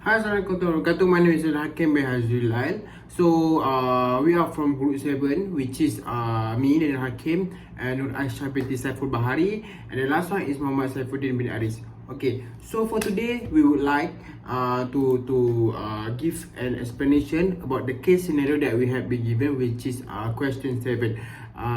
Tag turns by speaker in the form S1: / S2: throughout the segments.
S1: Hi, Assalamualaikum warahmatullahi wabarakatuh. My name is Hakim bin Hazrul. So, we are from Group 7, which is me and Hakim and Nur Aisyah binti Saiful Bahari. And the last one is Muhammad Saifuddin bin Aris. Okay, so for today, we would like to give an explanation about the case scenario that we have been given, which is question 7.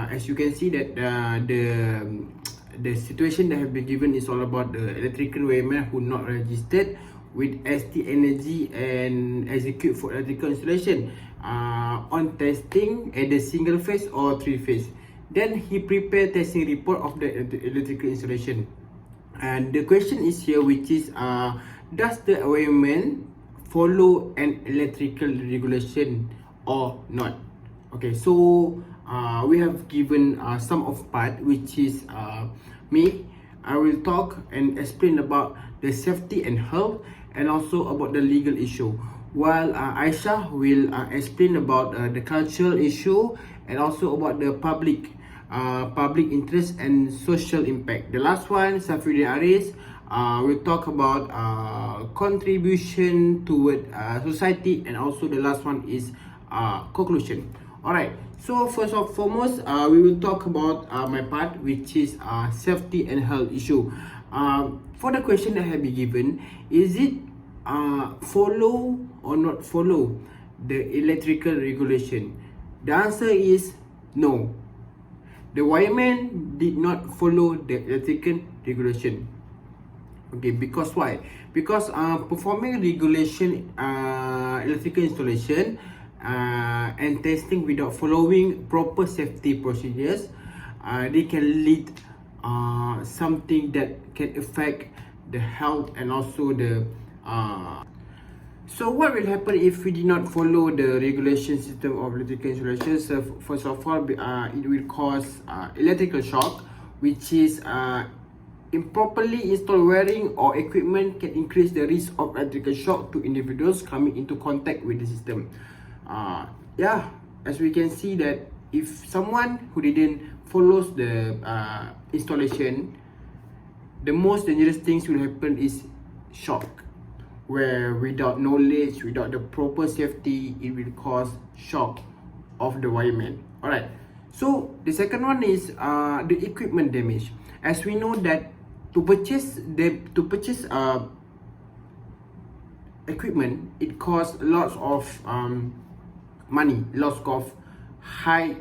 S1: As you can see that the situation that have been given is all about the electrical wireman who not registered with ST Energy and execute for electrical installation on testing at the single phase or 3-phase. Then he prepare testing report of the electrical installation. And the question is here, which is does the wireman follow an electrical regulation or not? Okay, so we have given some of part, which is me. I will talk and explain about the safety and health, and also about the legal issue, while Aisha will explain about the cultural issue, and also about the public interest and social impact. The last one, Safiri Aris, will talk about contribution toward society, and also the last one is conclusion. Alright, so first of foremost, we will talk about my part, which is safety and health issue. For the question that have been given, is it follow or not follow the electrical regulation? The answer is no. The wireman did not follow the electrical regulation. Okay, because why? Because performing regulation electrical installation and testing without following proper safety procedures, they can lead something that can affect the health and also the so what will happen if we did not follow the regulation system of electrical installation? So first of all, it will cause electrical shock, which is improperly installed wiring or equipment can increase the risk of electrical shock to individuals coming into contact with the system. Yeah, as we can see that if someone who didn't follows the installation, the most dangerous things will happen is shock, where without knowledge, without the proper safety, it will cause shock of the wireman. Alright, so the second one is the equipment damage. As we know that to purchase equipment, it costs lots of money, lots of high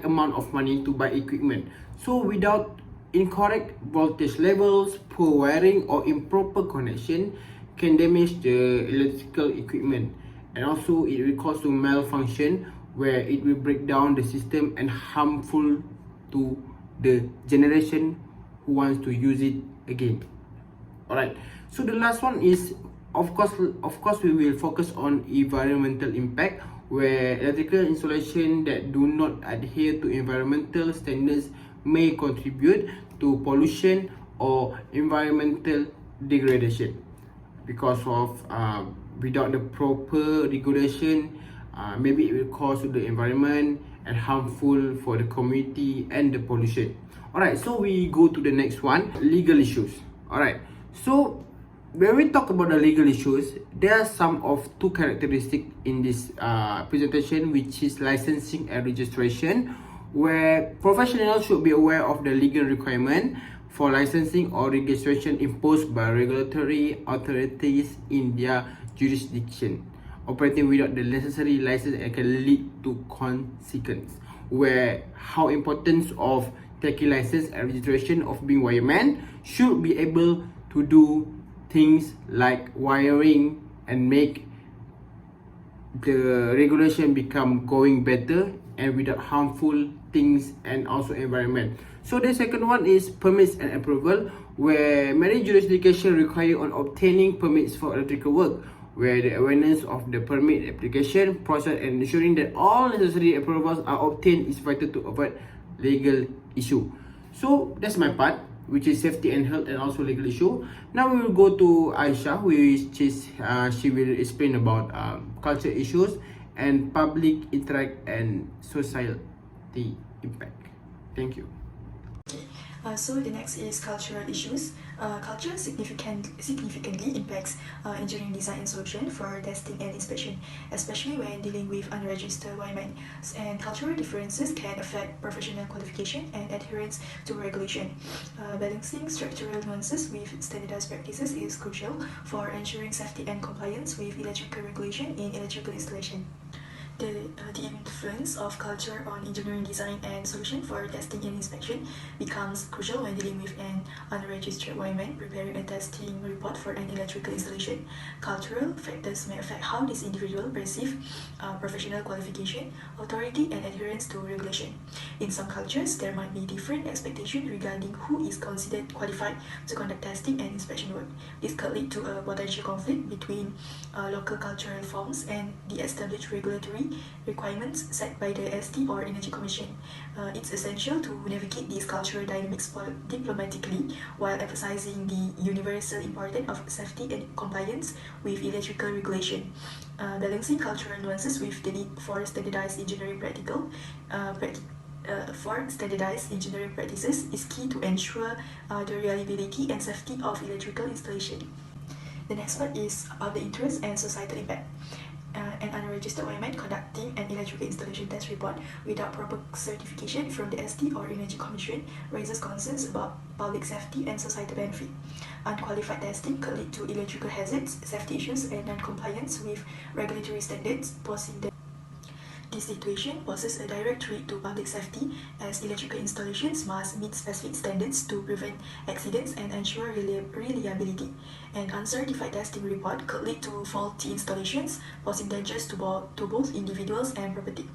S1: amount of money to buy equipment. So without incorrect voltage levels, poor wiring or improper connection can damage the electrical equipment, and also it will cause to malfunction, where it will break down the system and harmful to the generation who wants to use it again. Alright, so the last one is of course we will focus on environmental impact, where electrical installation that do not adhere to environmental standards may contribute to pollution or environmental degradation because of without the proper regulation, maybe it will cause to the environment and harmful for the community and the pollution. Alright, so we go to the next one, legal issues. Alright, so when we talk about the legal issues, there are some of two characteristics in this presentation, which is licensing and registration, where professionals should be aware of the legal requirement for licensing or registration imposed by regulatory authorities in their jurisdiction. Operating without the necessary license can lead to consequences, where how importance of taking license and registration of being wireman should be able to do things like wiring and make the regulation become going better and without harmful things and also environment. So the second one is permits and approval, where many jurisdictions require on obtaining permits for electrical work, where the awareness of the permit application process and ensuring that all necessary approvals are obtained is vital to avoid legal issue. So that's my part, which is safety and health and also legal issue. Now we will go to Aisha, which is she will explain about culture issues and public interact and society impact. Thank you.
S2: So the next is cultural issues. Culture significantly impacts engineering design and solution for testing and inspection, especially when dealing with unregistered environment. And cultural differences can affect professional qualification and adherence to regulation. Balancing structural nuances with standardized practices is crucial for ensuring safety and compliance with electrical regulation in electrical installation. The influence of culture on engineering design and solution for testing and inspection becomes crucial when dealing with an unregistered wireman preparing a testing report for an electrical installation. Cultural factors may affect how this individual perceive professional qualification, authority, and adherence to regulation. In some cultures, there might be different expectations regarding who is considered qualified to conduct testing and inspection work. This could lead to a potential conflict between local cultural forms and the established regulatory requirements set by the ST or Energy Commission. It's essential to navigate these cultural dynamics diplomatically while emphasizing the universal importance of safety and compliance with electrical regulation. Balancing cultural nuances with the need for standardized engineering for standardized engineering practices is key to ensure the reliability and safety of electrical installation. The next part is public interest and societal impact. An unregistered wireman conducting an electrical installation test report without proper certification from the ST or Energy Commission raises concerns about public safety and societal benefit. Unqualified testing could lead to electrical hazards, safety issues, and non-compliance with regulatory standards, posing the this situation poses a direct threat to public safety as electrical installations must meet specific standards to prevent accidents and ensure reliability. An uncertified testing report could lead to faulty installations, posing dangers to both individuals and property.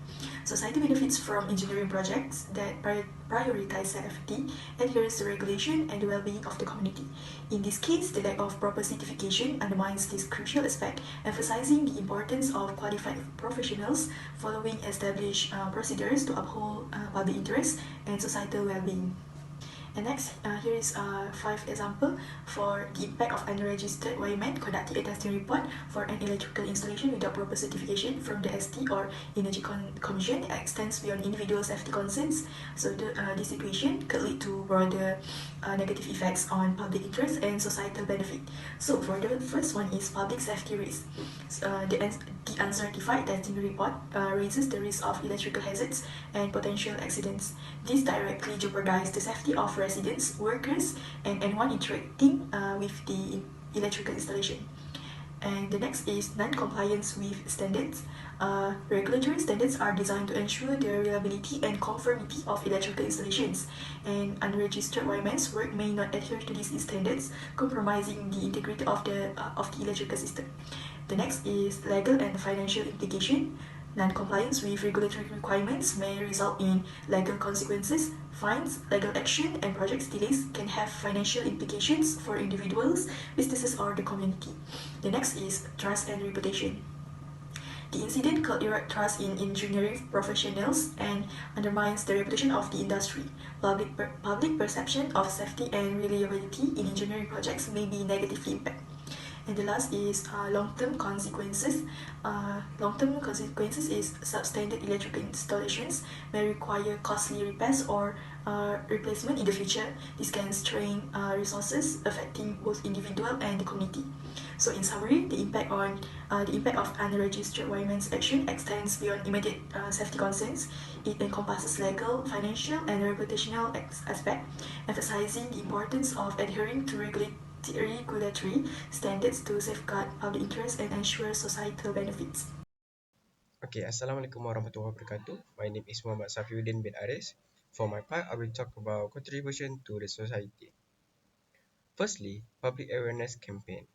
S2: Society benefits from engineering projects that prioritize safety, adherence to regulation, and the well-being of the community. In this case, the lack of proper certification undermines this crucial aspect, emphasizing the importance of qualified professionals following established procedures to uphold public interest and societal well-being. And next, here is 5 example for the impact of unregistered wireman conducting a testing report for an electrical installation without proper certification from the ST or Energy Commission extends beyond individual safety concerns. So this situation could lead to broader negative effects on public interest and societal benefit. So for the first one is public safety risk. The uncertified testing report raises the risk of electrical hazards and potential accidents. This directly jeopardizes the safety of residents, workers, and anyone interacting with the electrical installation. And the next is non-compliance with standards. Regulatory standards are designed to ensure the reliability and conformity of electrical installations, and unregistered wireman's work may not adhere to these standards, compromising the integrity of the electrical system. The next is legal and financial implication. Non-compliance with regulatory requirements may result in legal consequences. Fines, legal action, and project delays can have financial implications for individuals, businesses, or the community. The next is trust and reputation. The incident could erode trust in engineering professionals and undermines the reputation of the industry. Public perception of safety and reliability in engineering projects may be negatively impacted. And the last is long-term consequences. Long-term consequences is substandard electrical installations may require costly repairs or replacement in the future. This can strain resources, affecting both individual and the community. So in summary, the impact of unregistered wireman's action extends beyond immediate safety concerns. It encompasses legal, financial, and reputational aspect, emphasizing the importance of adhering to regulatory standards to safeguard public interest and ensure societal benefits.
S3: Okay, Assalamualaikum warahmatullahi wabarakatuh. My name is Muhammad Safiuddin bin Aris. For my part, I will talk about contribution to the society. Firstly, public awareness campaign.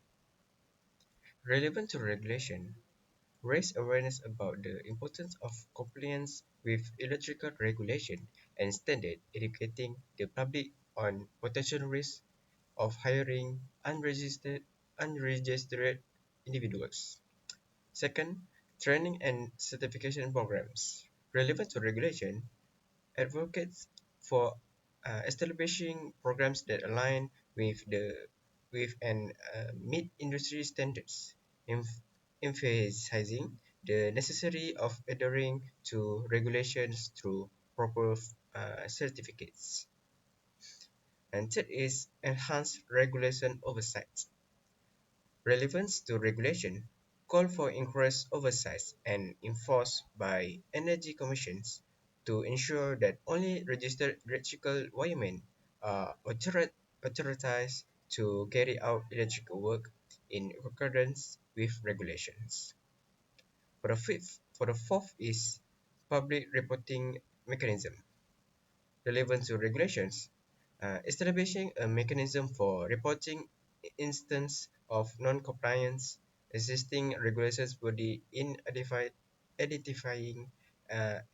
S3: Relevant to regulation, raise awareness about the importance of compliance with electrical regulation and standard, educating the public on potential risks of hiring unregistered individuals. Second, training and certification programs. Relevant to regulation, advocates for establishing programs that align with and meet industry standards, emphasizing the necessity of adhering to regulations through proper certificates. And third is enhanced regulation oversight. Relevance to regulation call for increased oversight and enforced by energy commissions to ensure that only registered electrical wiremen are authorized to carry out electrical work in accordance with regulations. For the fourth is public reporting mechanism. Relevant to regulations, establishing a mechanism for reporting instance of non-compliance, assisting regulations body in identifying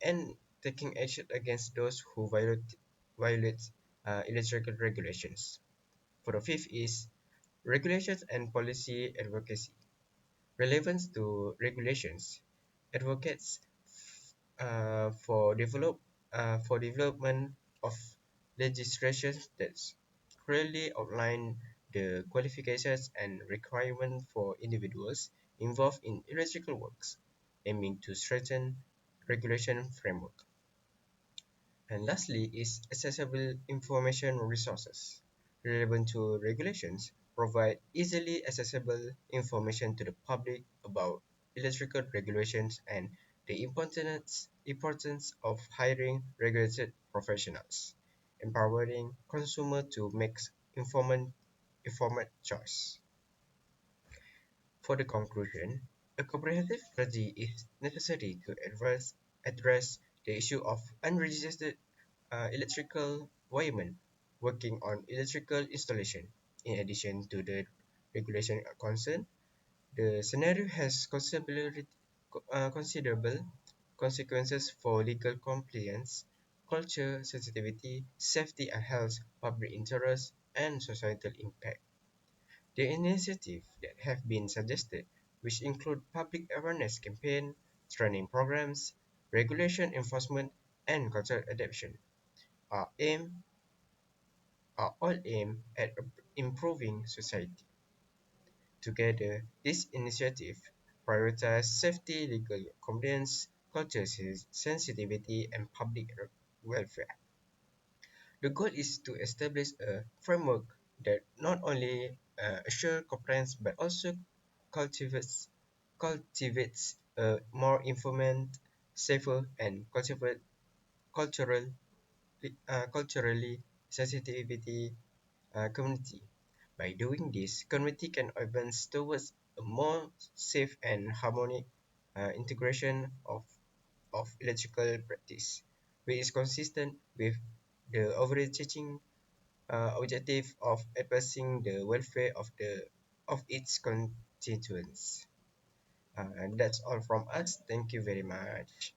S3: and taking action against those who violate electrical regulations. For the fifth is regulations and policy advocacy. Relevance to regulations advocates for development of legislation that clearly outline the qualifications and requirements for individuals involved in electrical works, aiming to strengthen regulation framework. And lastly is accessible information resources. Relevant to regulations, provide easily accessible information to the public about electrical regulations and the importance of hiring regulated professionals, empowering consumers to make informed choice. For the conclusion, a comprehensive strategy is necessary to address the issue of unregistered electrical wiremen working on electrical installation. In addition to the regulation concern, the scenario has considerable consequences for legal compliance, culture sensitivity, safety and health, public interest, and societal impact. The initiatives that have been suggested, which include public awareness campaign, training programs, regulation enforcement, and cultural adaptation, are aimed are all aimed at improving society. Together, this initiative prioritizes safety, legal compliance, cultural sensitivity, and public welfare. The goal is to establish a framework that not only assures compliance but also cultivates a more informed, safer, and cultural, culturally sensitivity community. By doing this, community can advance towards a more safe and harmonic integration of electrical practice, which is consistent with the overarching objective of advancing the welfare of its constituents. And that's all from us. Thank you very much.